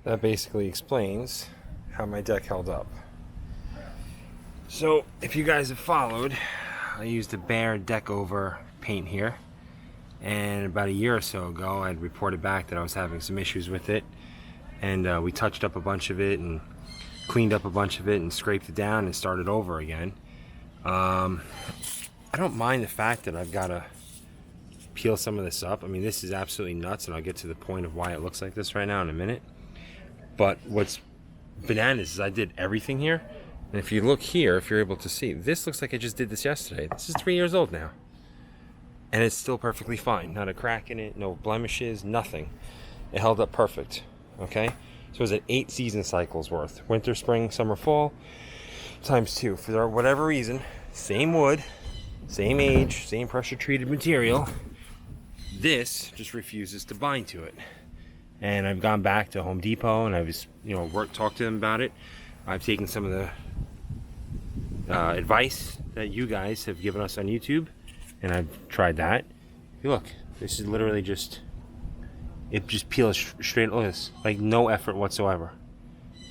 that basically explains how my deck held up. So if you guys have followed, I used a Behr deck over paint here, and about a year or so ago I had reported back that I was having some issues with it, and we touched up a bunch of it and cleaned up a bunch of it and scraped it down and started over again. I don't mind the fact that I've got to peel some of this up. I mean, this is absolutely nuts, and I'll get to the point of why it looks like this right now in a minute. But what's bananas is I did everything here, and if you look here, if you're able to see, this looks like I just did this yesterday. This is 3 years old now, and it's still perfectly fine. Not a crack in it, no blemishes, nothing. It held up perfect. Okay, so it was at 8 season cycles worth: winter, spring, summer, fall, times 2. For whatever reason, same wood, same age, same pressure treated material, this just refuses to bind to it. And I've gone back to Home Depot and I was, talked to them about it. I've taken some of the advice that you guys have given us on YouTube, and I've tried that. Hey, look, this is literally it just peels straight. Look at this, like no effort whatsoever.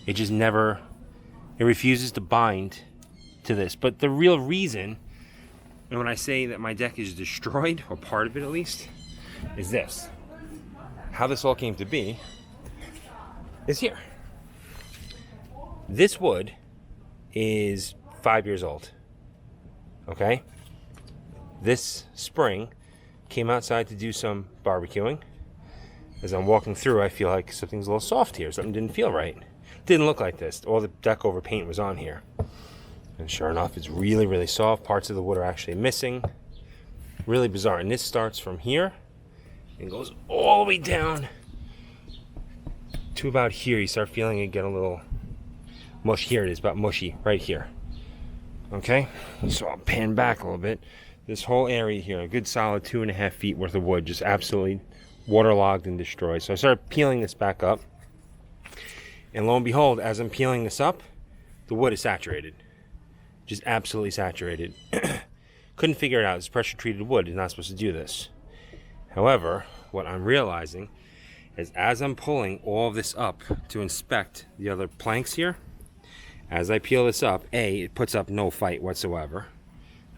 It just never, it refuses to bind to this. But the real reason, and when I say that my deck is destroyed, or part of it at least, is this. How this all came to be is here. This wood is 5 years old. Okay? This spring, came outside to do some barbecuing. As I'm walking through, I feel like something's a little soft here. Something didn't feel right. Didn't look like this. All the deck over paint was on here. And sure enough, it's really, really soft. Parts of the wood are actually missing. Really bizarre. And this starts from here and goes all the way down to about here. You start feeling it get a little mush. Here it is, about mushy right here. Okay, so I'll pan back a little bit. This whole area here, a good solid 2.5 feet worth of wood, just absolutely waterlogged and destroyed. So I started peeling this back up, and lo and behold, as I'm peeling this up, the wood is saturated, just absolutely saturated. Couldn't figure it out. It's pressure treated wood. It's not supposed to do this. However, what I'm realizing is as I'm pulling all of this up to inspect the other planks here, as I peel this up, A, it puts up no fight whatsoever.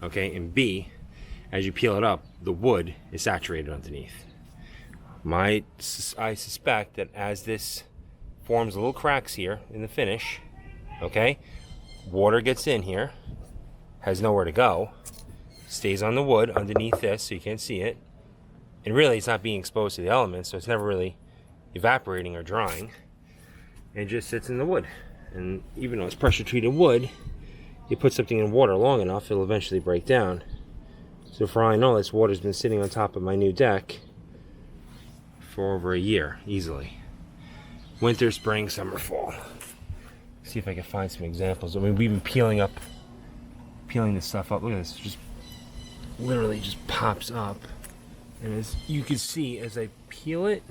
Okay, and B, as you peel it up, the wood is saturated underneath. I suspect that as this forms little cracks here in the finish, okay, water gets in here, has nowhere to go, stays on the wood underneath this so you can't see it, and really it's not being exposed to the elements, so it's never really evaporating or drying. It just sits in the wood. And even though it's pressure treated wood, you put something in water long enough, it'll eventually break down. So for all I know, this water's been sitting on top of my new deck for over a year, easily. Winter, spring, summer, fall. See if I can find some examples. I mean, we've been peeling this stuff up. Look at this, just literally just pops up. And as you can see, as I peel it,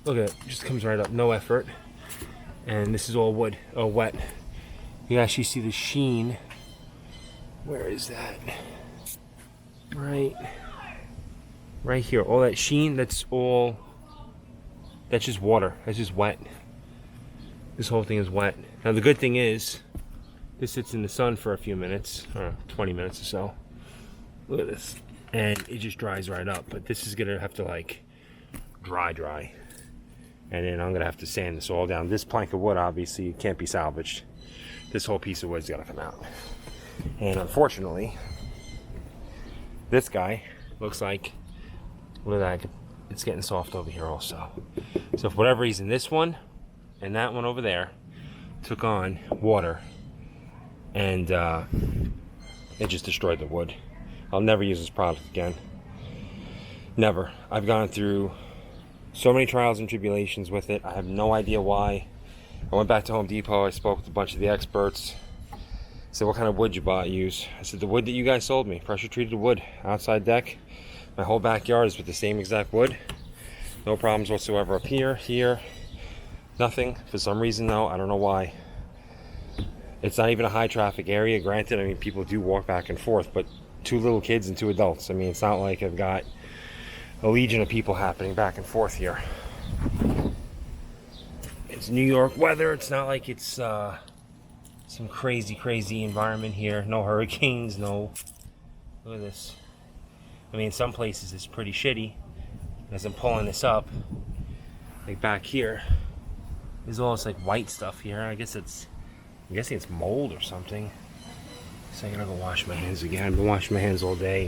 look at it, just comes right up, no effort. And this is all wood, wet. You actually see the sheen. Where is that? Right here. All that sheen, that's just water. That's just wet. This whole thing is wet. Now the good thing is, this sits in the sun for a few minutes, 20 minutes or so. Look at this. And it just dries right up. But this is gonna have to like dry. And then I'm gonna have to sand this all down. This plank of wood obviously can't be salvaged. This whole piece of wood's gotta come out. And unfortunately, this guy looks like, look at that, it's getting soft over here also. So for whatever reason, this one and that one over there took on water, and it just destroyed the wood. I'll never use this product again. Never. I've gone through so many trials and tribulations with it. I have no idea why. I went back to Home Depot. I spoke with a bunch of the experts. I said, what kind of wood you use? I said, the wood that you guys sold me. Pressure treated wood. Outside deck. My whole backyard is with the same exact wood. No problems whatsoever up here. Nothing. For some reason though, I don't know why. It's not even a high traffic area. Granted, I mean, people do walk back and forth, but 2 little kids and 2 adults. I mean, it's not like I've got a legion of people happening back and forth here. It's New York weather. It's not like it's some crazy environment here. No hurricanes, no... Look at this. I mean, some places it's pretty shitty. As I'm pulling this up, like back here, there's all this like white stuff here. I'm guessing it's mold or something. So I gotta go wash my hands again. I've been washing my hands all day.